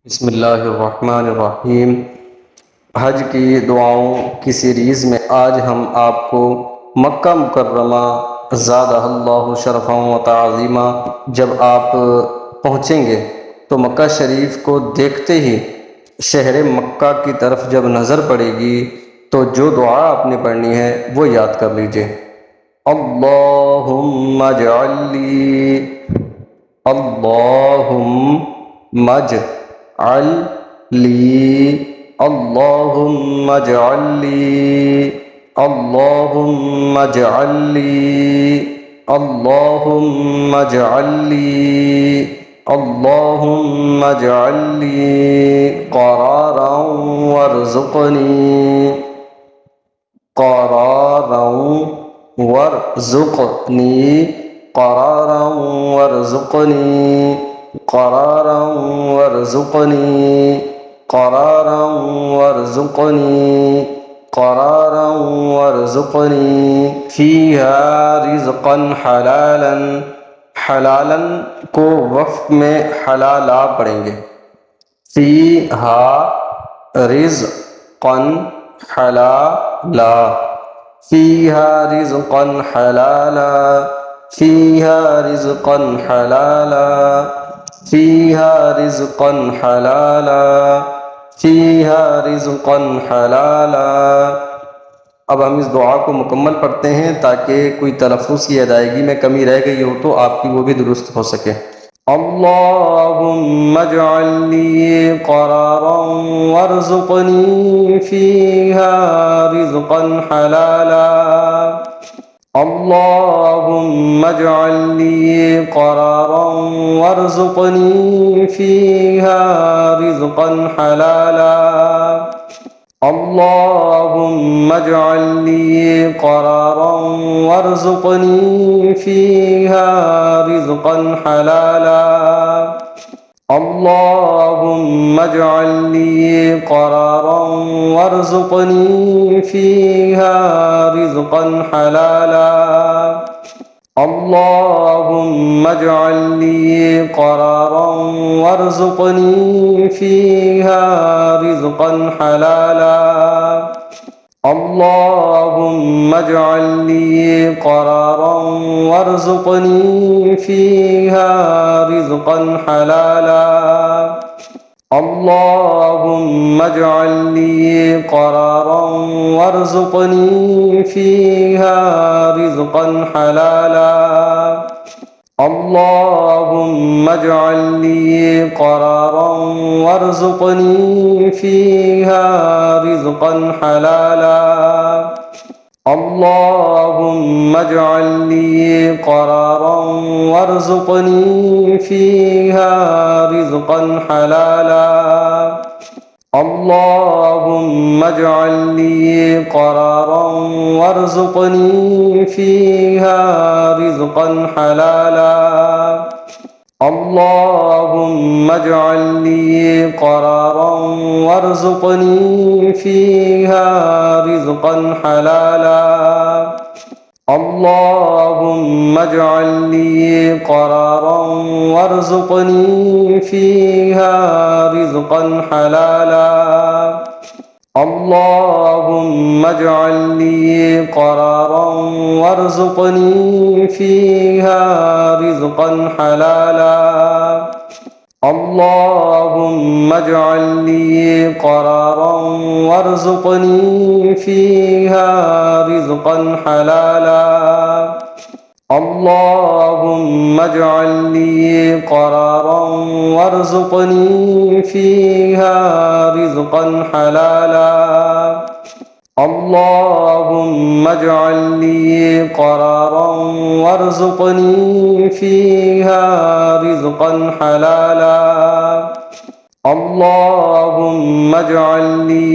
बिस्मिल्लाहिर्रहमानिर्रहीम। हज की दुआओं की सीरीज़ में आज हम आपको मक्का मुकर्रमा ज़ादहल्लाहु शरफ़ा व तअज़ीमा जब आप पहुँचेंगे तो मक्का शरीफ को देखते ही शहर मक्का की तरफ जब नज़र पड़ेगी तो जो दुआ आपने पढ़नी है वो याद कर लीजिए। अल्लाहुम्मा जअल्ली अल्लाहुम्मा जअल्ली अल्लाहुम्मा जअल्ली अल्लाहुम्मा जअल्ली अल्लाहुम्मा जअल्ली अल्लाहुम्मा जअल्ली क़रारन वर्ज़ुक़नी क़रारन वर्ज़ुक़नी क़रारन वर्ज़ुक़नी क़रारन वर्ज़ुक़नी क़रारन वर्ज़ुक़नी क़रारन वर्ज़ुक़नी फ़ीहा रिज़्क़न हलालन। हलालन को वफ़्त में हलाला पढ़ेंगे। फ़ीहा रिज़्क़न हलाला फ़ीहा रिज़्क़न हलाला फ़ीहा रिज़्क़न हलाला फ़ीहा रिज़्क़न हलाला फ़ीहा रिज़्क़न हलाला। अब हम इस दुआ को मुकम्मल पढ़ते हैं ताकि कोई तलफ़्फ़ुज़ की अदायगी में कमी रह गई हो तो आपकी वो भी दुरुस्त हो सके। अल्लाहुम्मा जअल्नी क़रारन वर्ज़ुक़नी फ़ीहा रिज़्क़न हलाला अल्लाहुम्मा जअल्नी क़रारन वर्ज़ुक़नी फ़ीहा रिज़्क़न हलाला अल्लाहुम्मा जअल्नी क़रारन वर्ज़ुक़नी फ़ीहा रिज़्क़न हलाला अल्लाहुम्मा जअल्नी क़रारन वर्ज़ुक़नी फ़ीहा रिज़्क़न हलाला अल्लाहुम्मा जअल्नी क़रारन वर्ज़ुक़नी फ़ीहा रिज़्क़न हलाला अल्लाहुम्मा जअल्नी क़रारन वर्ज़ुक़नी फ़ीहा रिज़्क़न हलाला अल्लाहुम्मा जअल्नी क़रारन वर्ज़ुक़नी फ़ीहा रिज़्क़न हलाला अल्लाहुम्मा जअल्नी क़रारन वर्ज़ुक़नी फ़ीहा रिज़्क़न हलाला अल्लाहुम्मा जअल्नी क़रारन वर्ज़ुक़नी फ़ीहा रिज़्क़न हलाला अल्लाहुम्मा जअल्नी क़रारन वर्ज़ुक़नी फ़ीहा रिज़्क़न हलाला अल्लाहुम्मा जअल्नी क़रारन वर्ज़ुक़नी फ़ीहा रिज़्क़न हलाला अल्लाहुम्मा जअल्नी क़रारन वर्ज़ुक़नी फ़ीहा रिज़्क़न हलाला अल्लाहुम्मा जअल्नी क़रारन वर्ज़ुक़नी फ़ीहा रिज़्क़न हलाला अल्लाहुम्मा जअल्नी क़रारन वर्ज़ुक़नी फ़ीहा रिज़्क़न हलाला अल्लाहुम्मा जअल्नी क़रारन वर्ज़ुक़नी फ़ीहा रिज़्क़न हलाला अल्लाहुम्मा जअल्नी क़रारन वर्ज़ुक़नी फ़ीहा रिज़्क़न हलाला अल्लाहुम्मा जअल्नी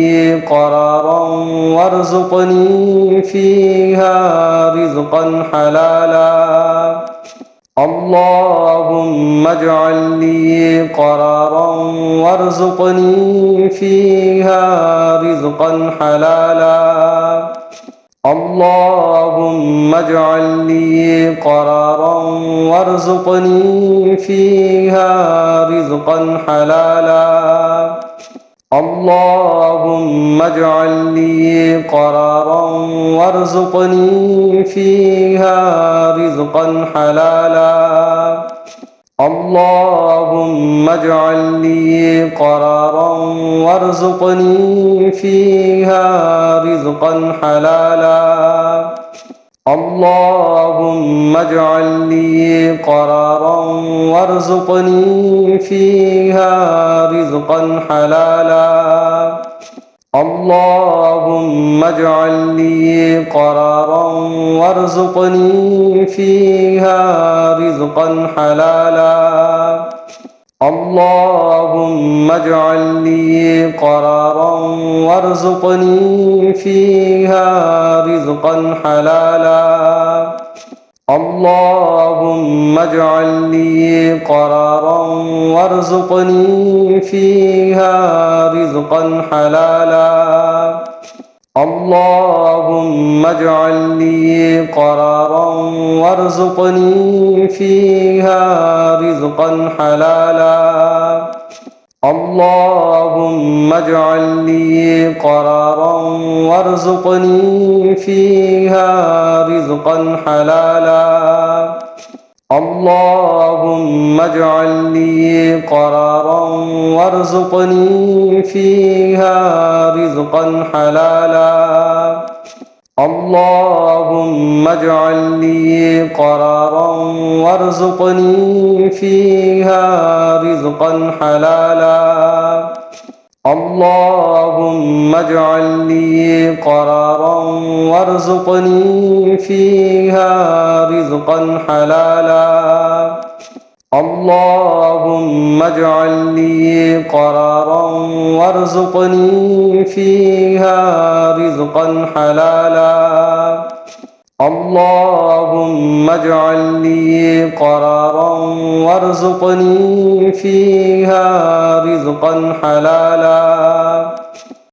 क़रारन वर्ज़ुक़नी फ़ीहा रिज़्क़न हलाला अल्लाहुम्मा जअल्नी क़रारन वर्ज़ुक़नी फ़ीहा रिज़्क़न हलाला अल्लाहुम्मा जअल्नी क़रारन वर्ज़ुक़नी फ़ीहा रिज़्क़न हलाला اللهم اجعل لي قرارا وارزقني فيها رزقا حلالا اللهم اجعل لي قرارا وارزقني فيها رزقا حلالا اللهم اجعل لي قرارا وارزقني فيها رزقا حلالا اللهم اجعل لي قرارا وارزقني فيها رزقا حلالا اللهم اجعل لي قرارا وارزقني فيها رزقا حلالا اللهم اجعل لي قرارا وارزقني فيها رزقا حلالا اللهم اجعل لي قرارا وارزقني فيها رزقا حلالا اللهم اجعل لي قرارا وارزقني فيها رزقا حلالا اللهم اجعل لي قرارا وارزقني فيها رزقا حلالا اللهم اجعل لي قرارا وارزقني فيها رزقا حلالا اللهم اجعل لي قرارا وارزقني فيها رزقا حلالا اللهم اجعل لي قرارا وارزقني فيها رزقا حلالا اللهم اجعل لي قرارا وارزقني فيها رزقا حلالا